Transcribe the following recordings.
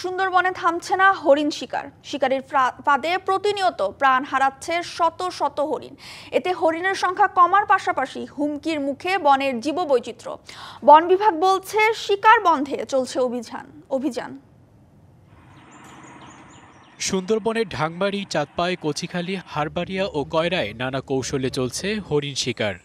সুন্দরবনে থামছে না হরিণ শিকার। শিকারীর ফাঁদে প্রতিনিয়ত প্রাণ হারাচ্ছে শত শত হরিণ। এতে হরিণের সংখ্যা কমার পাশাপাশি হুমকির মুখে বনের জীববৈচিত্র্য। বন বিভাগ বলছে শিকার বন্ধে চলছে অভিযান। সুন্দরবনের ঢাংবাড়ি, চাঁদপাই, কচিখালী, হারবাড়িয়া ও কয়রায় নানা কৌশলে চলছে হরিণ শিকার।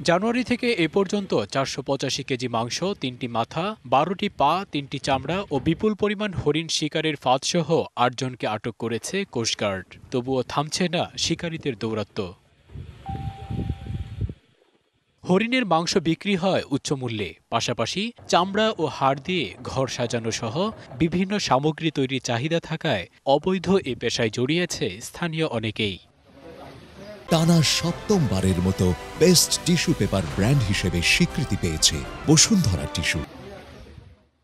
জানুয়ারি থেকে এ পর্যন্ত ৪৮৫ কেজি মাংস, ৩টি মাথা, ১২টি পা, ৩টি চামড়া ও বিপুল পরিমাণ হরিণ শিকারের ফাঁদসহ ৮ জনকে আটক করেছে কোস্টগার্ড। তবুও থামছে না শিকারীদের দৌরাত্ম্য। হরিণের মাংস বিক্রি হয় উচ্চমূল্যে, পাশাপাশি চামড়া ও হাড় দিয়ে ঘর সাজানো সহ বিভিন্ন সামগ্রী তৈরির চাহিদা থাকায় অবৈধ এ পেশায় জড়িয়েছে স্থানীয় অনেকেই। টানা সপ্তমবারের মতো বেস্ট টিস্যু পেপার ব্র্যান্ড হিসেবে স্বীকৃতি পেয়েছে বসুন্ধরা টিস্যু।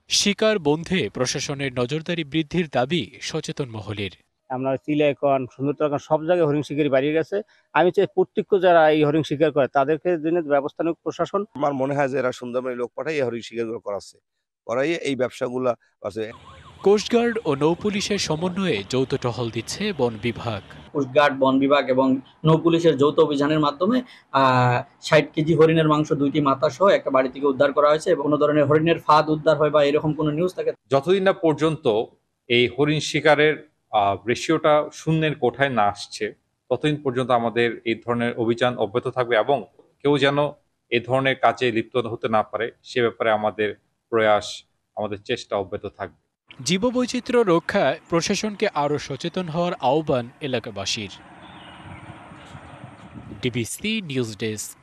শিকার বন্ধে প্রশাসনের নজরদারি বৃদ্ধির দাবি সচেতন মহলের। আমরা চিলাইকন, সুন্দরতন সব জায়গায় হরিণ শিকারি বাড়িয়ে গেছে। আমি চাই প্রত্যক্ষ যারা এই হরিণ শিকার করে তাদেরকে জন্য ব্যবস্থা নিক প্রশাসন। আমার মনে হয় যে এরা সুন্দরবনের লোক পাঠাই এই হরিণ শিকারগুলো করাই এই ব্যবসাগুলো আছে। কোস্টগার্ড ও নৌপুলিশের সমন্বয়ে যৌথ টহল দিচ্ছে বন বিভাগ। কোস্টগার্ড, বন বিভাগ এবং নৌপুলিশের যৌথ অভিযানের মাধ্যমে ৬০ কেজি হরিণের মাংস, ২টি মাথা সহ একটা বাড়ি থেকে উদ্ধার করা হয়েছে। এবং কোনো ধরনের হরিণের ফাঁদ উদ্ধার হয় বা এরকম কোনো নিউজ থাকে, যতদিন না পর্যন্ত এই হরিণ শিকারের রেশিওটা শূন্যের কোঠায় না আসছে, ততদিন পর্যন্ত আমাদের এই ধরনের অভিযান অব্যাহত থাকবে এবং কেউ যেন এই ধরনের কাজে লিপ্ত হতে না পারে সে ব্যাপারে আমাদের প্রয়াস, আমাদের চেষ্টা অব্যাহত থাকবে। জীববৈচিত্র্য রক্ষায় প্রশাসনকে আরও সচেতন হওয়ার আহ্বান এলাকাবাসীর। DBC news desk.